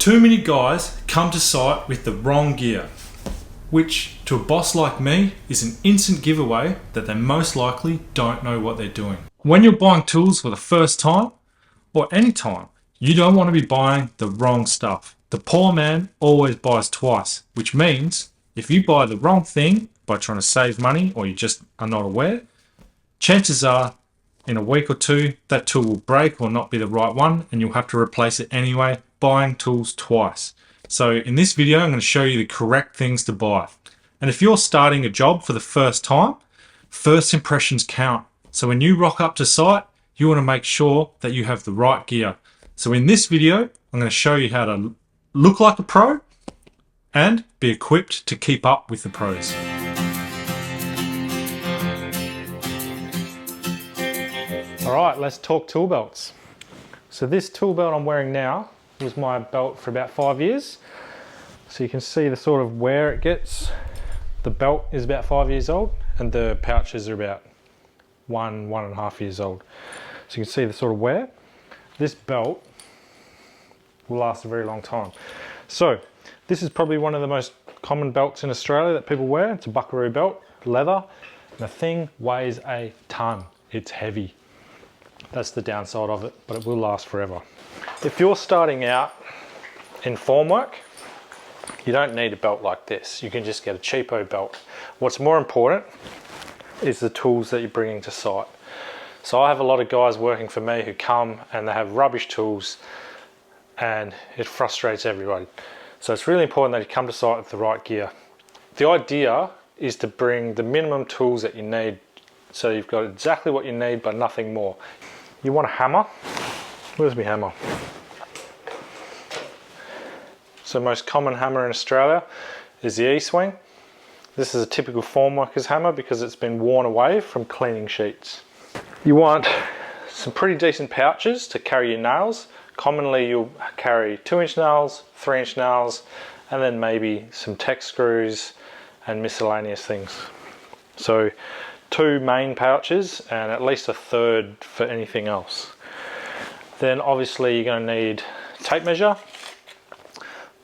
Too many guys come to site with the wrong gear, which to a boss like me is an instant giveaway that they most likely don't know what they're doing. When you're buying tools for the first time, or any time, you don't want to be buying the wrong stuff. The poor man always buys twice, which means if you buy the wrong thing by trying to save money or you just are not aware, chances are in a week or two that tool will break or not be the right one and you'll have to replace it anyway, buying tools twice. So in this video I'm going to show you the correct things to buy. And if you're starting a job for the first time, first impressions count. So when you rock up to site, you want to make sure that you have the right gear. So in this video I'm going to show you how to look like a pro and be equipped to keep up with the pros. Alright, let's talk tool belts. So this tool belt I'm wearing now was my belt for about 5 years. So you can see the sort of wear it gets. The belt is about 5 years old and the pouches are about 1.5 years old. So you can see the sort of wear. This belt will last a very long time. So this is probably one of the most common belts in Australia that people wear. It's a Buckeroo belt, leather. And the thing weighs a ton. It's heavy. That's the downside of it, but it will last forever. If you're starting out in formwork, you don't need a belt like this. You can just get a cheapo belt. What's more important is the tools that you're bringing to site. So I have a lot of guys working for me who come and they have rubbish tools and it frustrates everybody. So it's really important that you come to site with the right gear. The idea is to bring the minimum tools that you need so you've got exactly what you need but nothing more. You want a hammer. Where's my hammer? So most common hammer in Australia is the E-swing. This is a typical formworker's hammer because it's been worn away from cleaning sheets. You want some pretty decent pouches to carry your nails. Commonly you'll carry 2-inch nails, 3-inch nails, and then maybe some tech screws and miscellaneous things. So 2 main pouches and at least a third for anything else. Then obviously you're going to need a tape measure.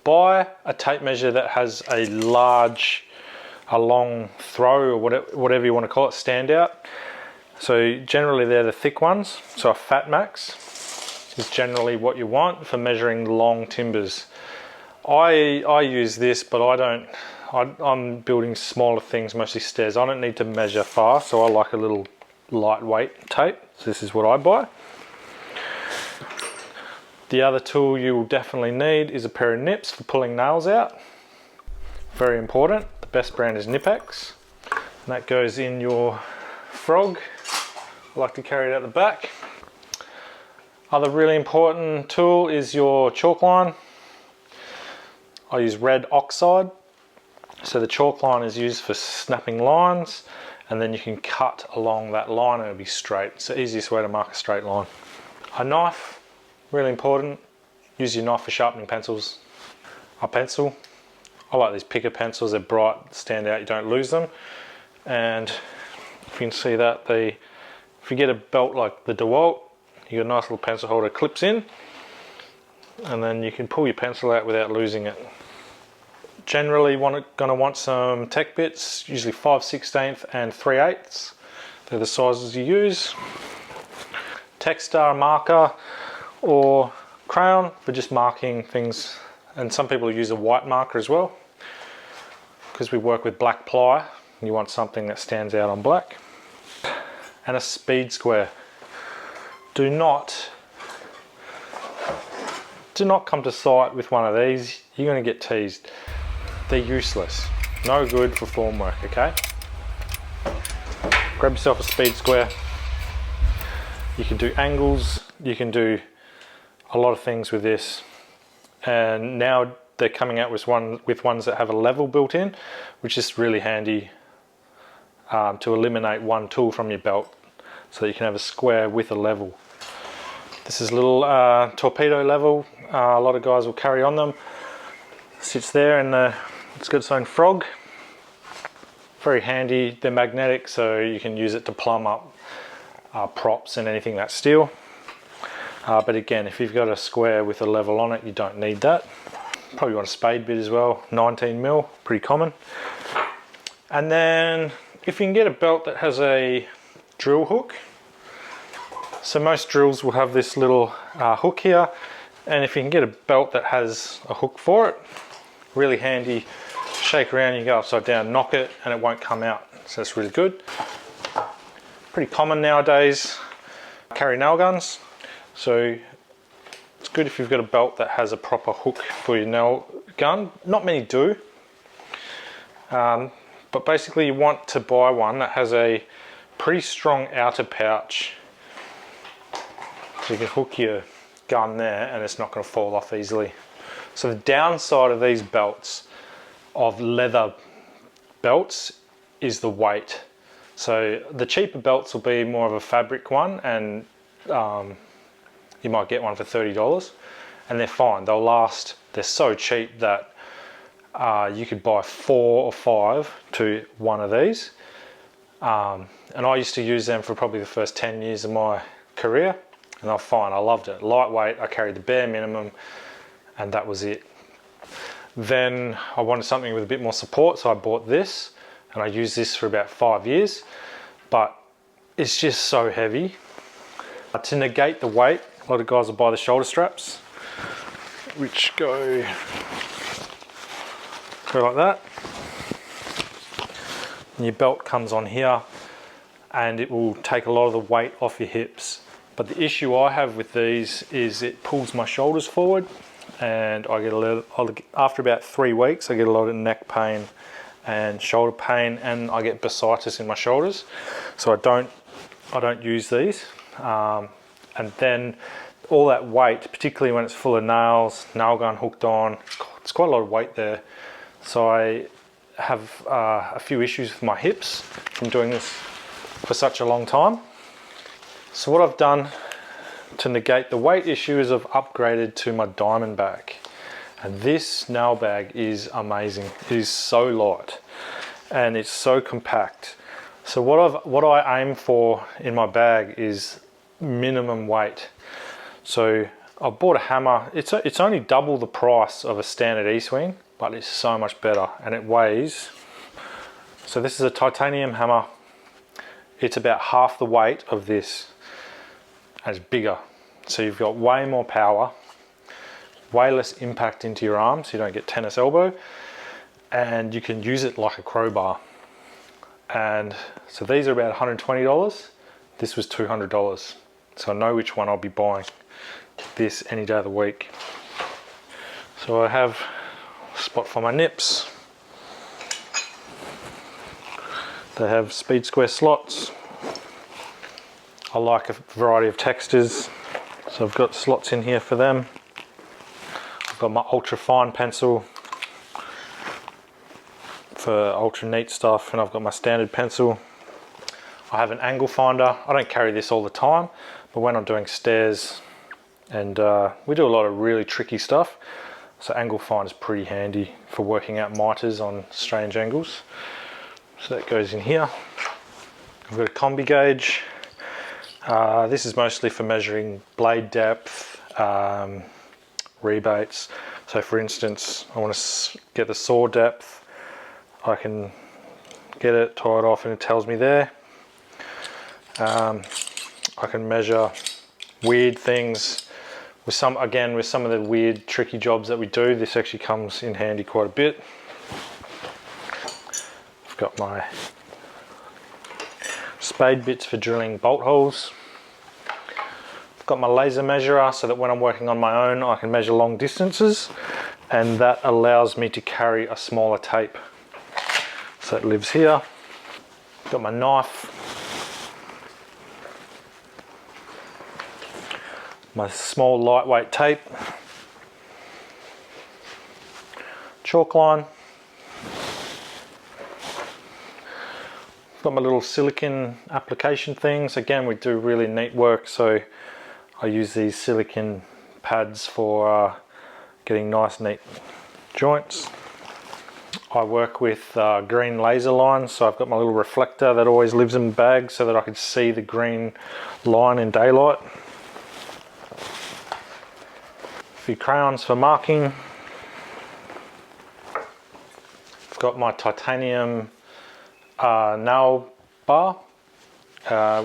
Buy a tape measure that has a long throw or whatever you want to call it, stand out. So generally they're the thick ones. So a Fat Max is generally what you want for measuring long timbers. I use this, but I'm building smaller things, mostly stairs. I don't need to measure far, so I like a little lightweight tape. So this is what I buy. The other tool you will definitely need is a pair of nips for pulling nails out. Very important. The best brand is Nipex. And that goes in your frog. I like to carry it at the back. Other really important tool is your chalk line. I use red oxide. So the chalk line is used for snapping lines, and then you can cut along that line and it'll be straight. It's the easiest way to mark a straight line. A knife, really important. Use your knife for sharpening pencils. A pencil. I like these picker pencils. They're bright, stand out, you don't lose them. And if you can see that, if you get a belt like the DeWalt, you got a nice little pencil holder, clips in, and then you can pull your pencil out without losing it. Generally gonna want some tech bits, usually 5/16 and 3/8. They're the sizes you use. Textar marker or crayon for just marking things, and some people use a white marker as well because we work with black ply. You want something that stands out on black. And a speed square. Do not come to site with one of these. You're going to get teased. They're useless. No good for formwork, okay? Grab yourself a speed square. You can do angles. You can do a lot of things with this. And now they're coming out with ones that have a level built in, which is really handy to eliminate one tool from your belt so that you can have a square with a level. This is a little torpedo level. A lot of guys will carry on them. Sits there and it's got its own frog. Very handy. They're magnetic, so you can use it to plumb up props and anything that's steel. But again, if you've got a square with a level on it, you don't need that. Probably want a spade bit as well, 19mm, pretty common. And then if you can get a belt that has a drill hook, so most drills will have this little hook here, and if you can get a belt that has a hook for it, really handy. Shake around, you go upside down, knock it, and it won't come out. So that's really good. Pretty common nowadays. Carry nail guns, so it's good if you've got a belt that has a proper hook for your nail gun. Not many do, but basically you want to buy one that has a pretty strong outer pouch, so you can hook your gun there and it's not going to fall off easily. So the downside of these belts, of leather belts, is the weight. So the cheaper belts will be more of a fabric one, and you might get one for $30 and they're fine, they'll last. They're so cheap that you could buy 4 or 5 to one of these, and I used to use them for probably the first 10 years of my career, and I'm fine. I loved it. Lightweight, I carried the bare minimum, and that was it. Then I wanted something with a bit more support, so I bought this, and I used this for about 5 years, but it's just so heavy. To negate the weight, a lot of guys will buy the shoulder straps, which go like that. And your belt comes on here, and it will take a lot of the weight off your hips. But the issue I have with these is it pulls my shoulders forward, and I get a little, after about 3 weeks, I get a lot of neck pain and shoulder pain, and I get bursitis in my shoulders. So I don't use these. And then all that weight, particularly when it's full of nails, nail gun hooked on, it's quite a lot of weight there. So I have a few issues with my hips from doing this for such a long time. So what I've done to negate the weight issue is I've upgraded to my Diamondback. And this nail bag is amazing. It is so light and it's so compact. So what I aim for in my bag is minimum weight. So I bought a hammer. It's only double the price of a standard E-swing, but it's so much better, and it weighs. So this is a titanium hammer. It's about half the weight of this, and it's bigger. So you've got way more power, way less impact into your arm, so you don't get tennis elbow, and you can use it like a crowbar. And so these are about $120. This was $200. So I know which one I'll be buying. This any day of the week. So I have a spot for my nips. They have speed square slots. I like a variety of textures, so I've got slots in here for them. I've got my ultra fine pencil for ultra neat stuff, and I've got my standard pencil. I have an angle finder. I don't carry this all the time, but when I'm doing stairs, and we do a lot of really tricky stuff, so angle finder is pretty handy for working out miters on strange angles. So that goes in here. I've got a combi gauge. This is mostly for measuring blade depth, rebates. So for instance, I want to get the saw depth. I can get it, tie it off, and it tells me there. I can measure weird things with some of the weird tricky jobs that we do. This actually comes in handy quite a bit. I've got my spade bits for drilling bolt holes. I've got my laser measurer so that when I'm working on my own I can measure long distances, and that allows me to carry a smaller tape. So it lives here. Got my knife, my small lightweight tape, chalk line. Got my little silicone application things. Again, we do really neat work, so I use these silicone pads for getting nice neat joints. I work with green laser lines, so I've got my little reflector that always lives in the bag so that I can see the green line in daylight. few crayons for marking. I've got my titanium nail bar.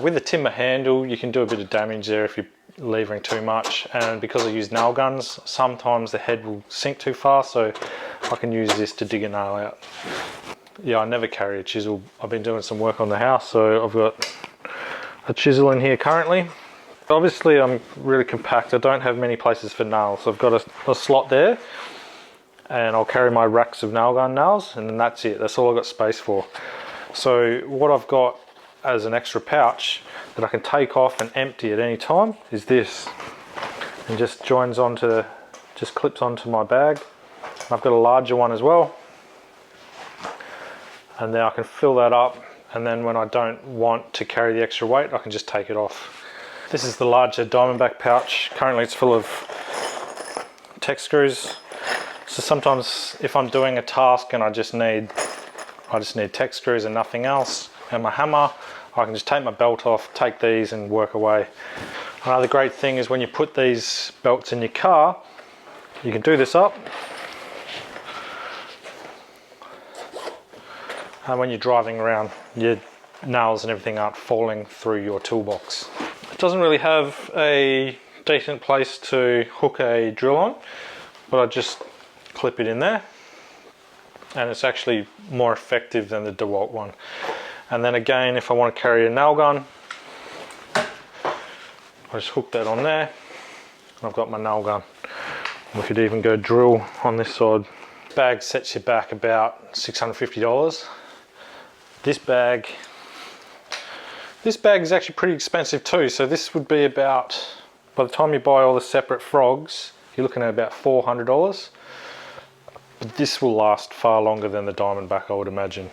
With a timber handle, you can do a bit of damage there if you're levering too much, and because I use nail guns, sometimes the head will sink too far, so I can use this to dig a nail out. Yeah, I never carry a chisel. I've been doing some work on the house, so I've got a chisel in here currently. Obviously I'm really compact, I don't have many places for nails, so I've got a slot there, and I'll carry my racks of nail gun nails, and then that's it, that's all I've got space for. So what I've got as an extra pouch that I can take off and empty at any time is this, and just clips onto my bag. I've got a larger one as well, and then I can fill that up, and then when I don't want to carry the extra weight, I can just take it off. This is the larger Diamondback pouch. Currently it's full of tech screws, so sometimes if I'm doing a task and I just need tech screws and nothing else, and my hammer, I can just take my belt off, take these and work away. Another great thing is when you put these belts in your car, you can do this up, and when you're driving around, your nails and everything aren't falling through your toolbox. It doesn't really have a decent place to hook a drill on, but I just clip it in there, and it's actually more effective than the DeWalt one. And then again, if I want to carry a nail gun, I just hook that on there, and I've got my nail gun. We could even go drill on this side. Bag sets you back about $650. This bag is actually pretty expensive too, so this would be about, by the time you buy all the separate frogs, you're looking at about $400. But this will last far longer than the Diamondback, I would imagine.